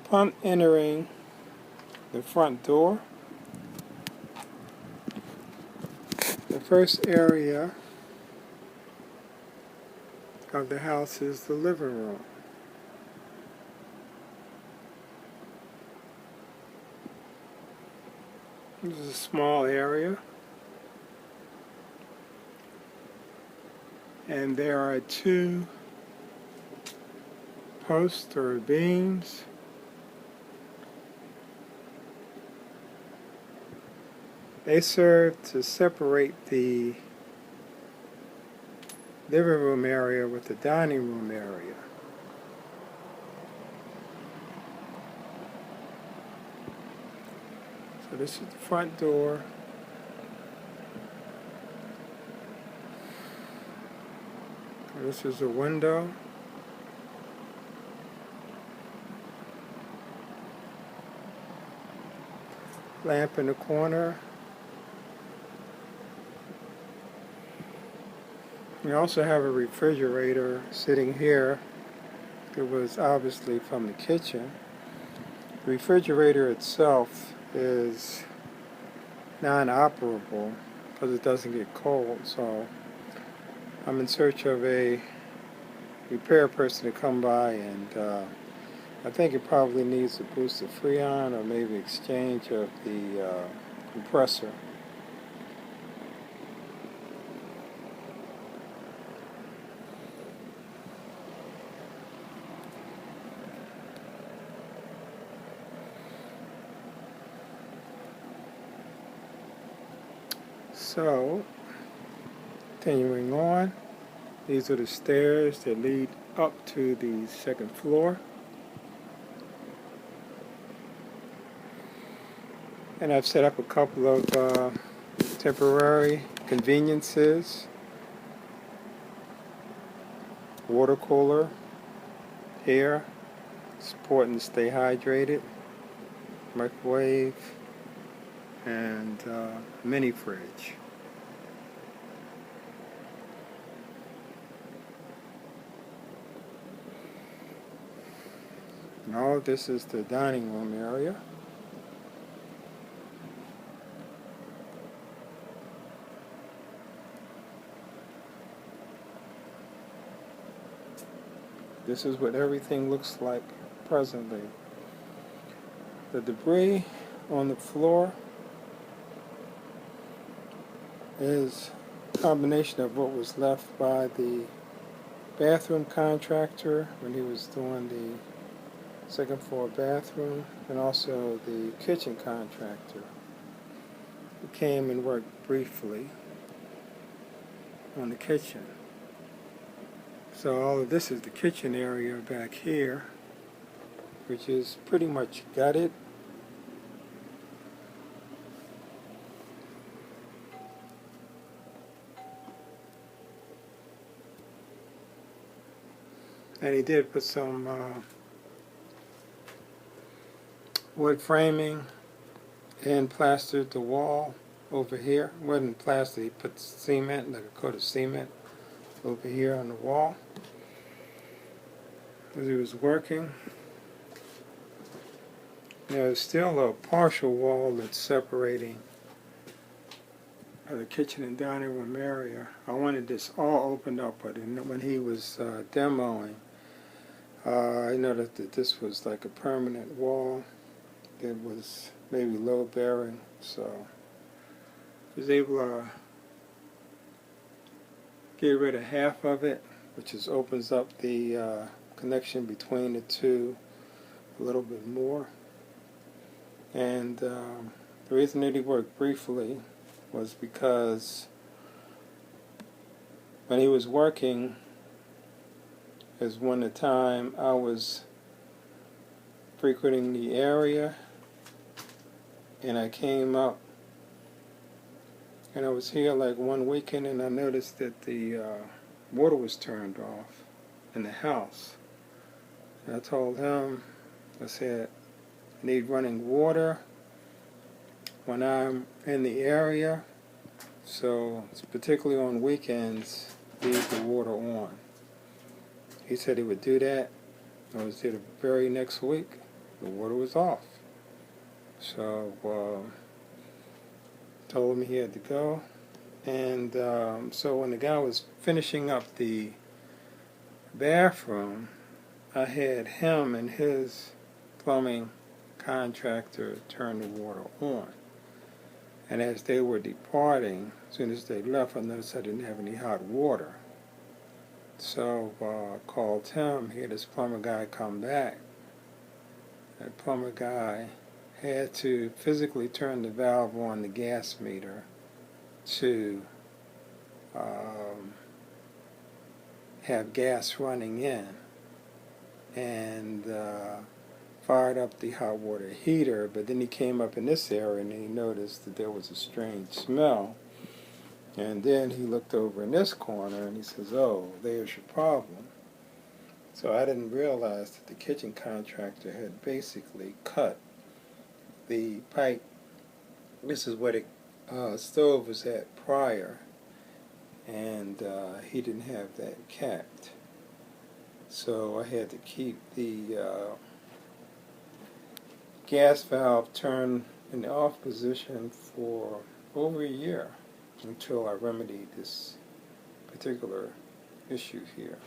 Upon entering the front door, the first area of the house is the living room. This is a small area, and there are two posts or beams they serve to separate the living room area with the dining room area. So this is the front door. This is a window. Lamp in the corner. We also have a refrigerator sitting here. It was obviously from the kitchen. The refrigerator itself is non-operable because it doesn't get cold, so I'm in search of a repair person to come by, and I think it probably needs a boost of Freon or maybe exchange of the compressor. So, continuing on, these are the stairs that lead up to the second floor. And I've set up a couple of temporary conveniences. Water cooler here, supporting to stay hydrated. Microwave and mini fridge. And all of this is the dining room area. This is what everything looks like presently. The debris on the floor is a combination of what was left by the bathroom contractor when he was doing the second floor bathroom, and also the kitchen contractor who came and worked briefly on the kitchen. So all of this is the kitchen area back here, which is pretty much gutted. And he did put some wood framing and plastered the wall over here. It wasn't plastered, he put cement, like a coat of cement, over here on the wall as he was working. There's still a partial wall that's separating the kitchen and dining room area. I wanted this all opened up, but when he was demoing, I noticed that this was like a permanent wall. It was maybe low bearing, so I was able to get rid of half of it, which opens up the connection between the two a little bit more. And the reason that he worked briefly was because when he was working is when the time I was frequenting the area, and I came up and I was here like one weekend, and I noticed that the water was turned off in the house. And I told him, I said, I need running water when I'm in the area, so particularly on weekends, leave the water on. He said he would do that. I was there the very next week, the water was off. So told him he had to go. And so when the guy was finishing up the bathroom, I had him and his plumbing contractor turn the water on. And as they were departing, as soon as they left, I noticed I didn't have any hot water. So I called him. He had his plumber guy come back. That plumber guy had to physically turn the valve on the gas meter to have gas running in, and fired up the hot water heater. But then he came up in this area and he noticed that there was a strange smell. And then he looked over in this corner and he says, "Oh, there's your problem." So I didn't realize that the kitchen contractor had basically cut the pipe. This is where the stove was at prior, and he didn't have that capped. So I had to keep the gas valve turned in the off position for over a year until I remedied this particular issue here.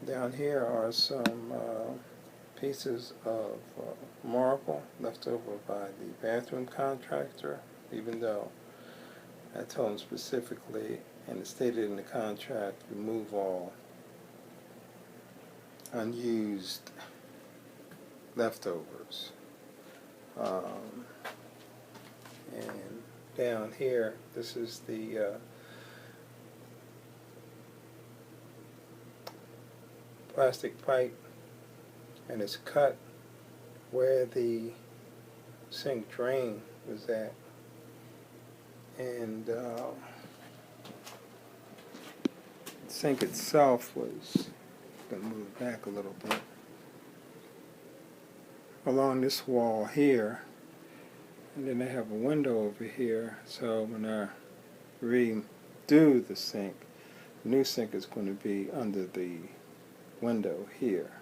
Down here are some pieces of marble left over by the bathroom contractor, even though I told him specifically, and it stated in the contract, remove all unused leftovers. And down here, this is the plastic pipe, and it's cut where the sink drain was at. And the sink itself was going to move back a little bit along this wall here, and then I have a window over here. So when I redo the sink, the new sink is going to be under the window here,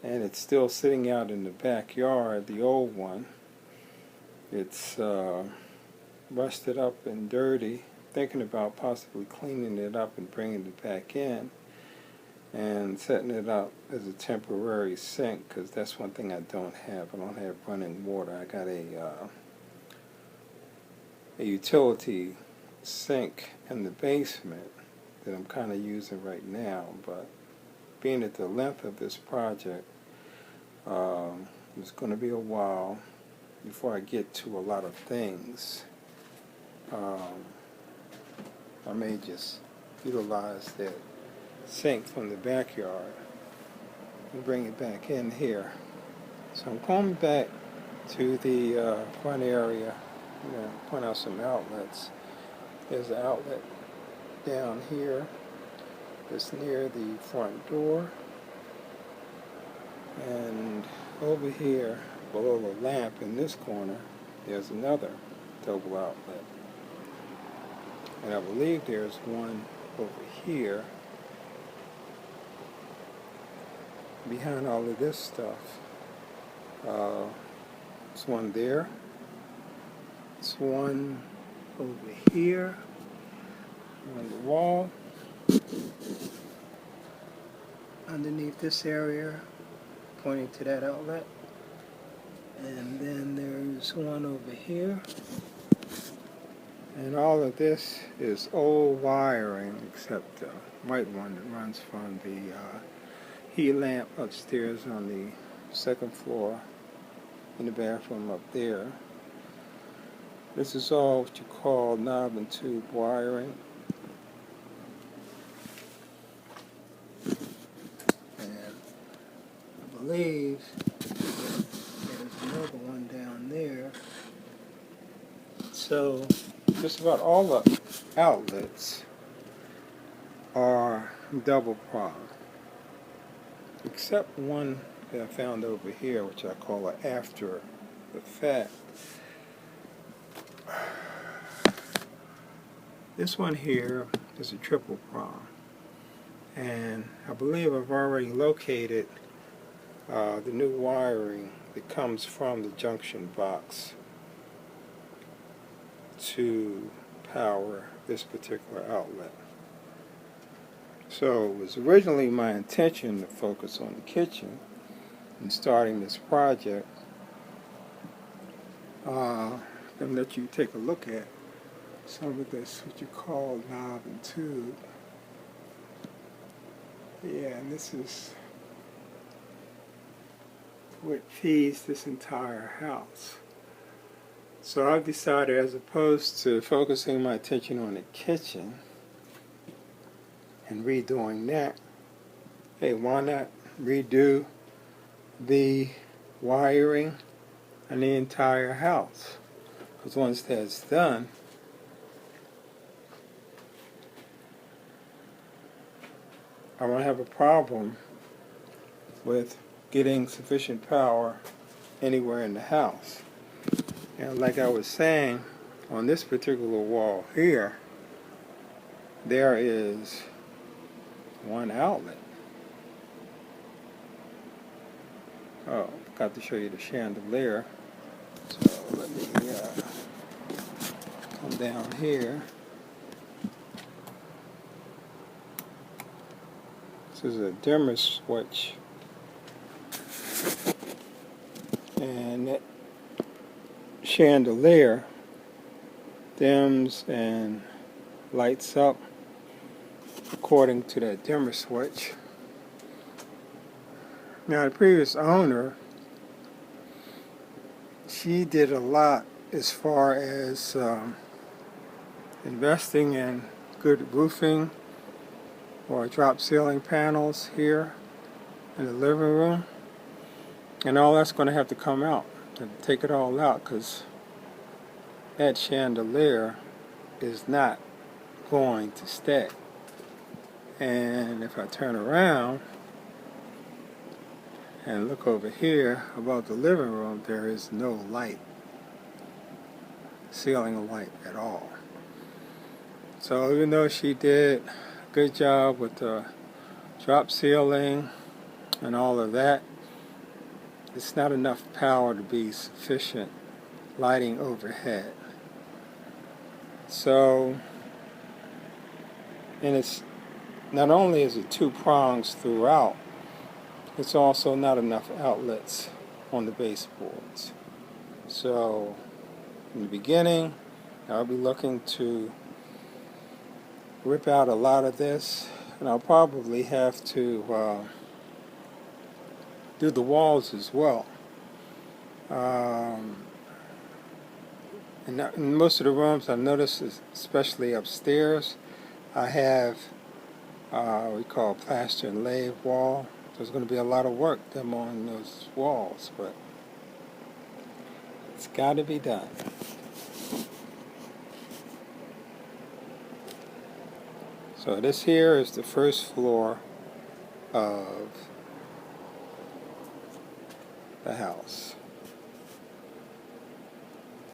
and it's still sitting out in the backyard. The old one, it's rusted up and dirty. Thinking about possibly cleaning it up and bringing it back in and setting it up as a temporary sink, because that's one thing I don't have. I don't have running water. I got a utility sink in the basement that I'm kind of using right now, but being at the length of this project, it's going to be a while before I get to a lot of things. I may just utilize that sink from the backyard and bring it back in here. So I'm going back to the front area, point out some outlets. There's an outlet down here that's near the front door, and over here below the lamp in this corner there's another double outlet, and I believe there's one over here behind all of this stuff. There's one there, there's one over here on the wall underneath this area pointing to that outlet, and then there's one over here. And all of this is old wiring except the white one that runs from the heat lamp upstairs on the second floor in the bathroom up there. This is all what you call knob and tube wiring. And I believe there's another one down there. So just about all the outlets are double prong, except one that I found over here, which I call an after effect. This one here is a triple prong, and I believe I've already located the new wiring that comes from the junction box to power this particular outlet. So it was originally my intention to focus on the kitchen in starting this project. I'm going to let you take a look at some of this, what you call knob and tube. Yeah, and this is what feeds this entire house. So I've decided, as opposed to focusing my attention on the kitchen and redoing that, hey, why not redo the wiring and the entire house? Because once that's done, I won't have a problem with getting sufficient power anywhere in the house. And like I was saying, on this particular wall here, there is one outlet. Oh, got to show you the chandelier. So let me come down here. This is a dimmer switch. And that chandelier dims and lights up according to that dimmer switch. Now the previous owner, she did a lot as far as investing in good roofing or drop ceiling panels here in the living room, and all that's going to have to come out, to take it all out, because that chandelier is not going to stay. And if I turn around and look over here about the living room, there is no light, ceiling light at all. So even though she did a good job with the drop ceiling and all of that, it's not enough power to be sufficient lighting overhead. So, and it's not only is it two prongs throughout, it's also not enough outlets on the baseboards. So in the beginning, I'll be looking to rip out a lot of this, and I'll probably have to do the walls as well. In most of the rooms, I've noticed, especially upstairs, I have we call plaster and lave wall. There's going to be a lot of work done on those walls, but it's got to be done. So this here is the first floor of the house.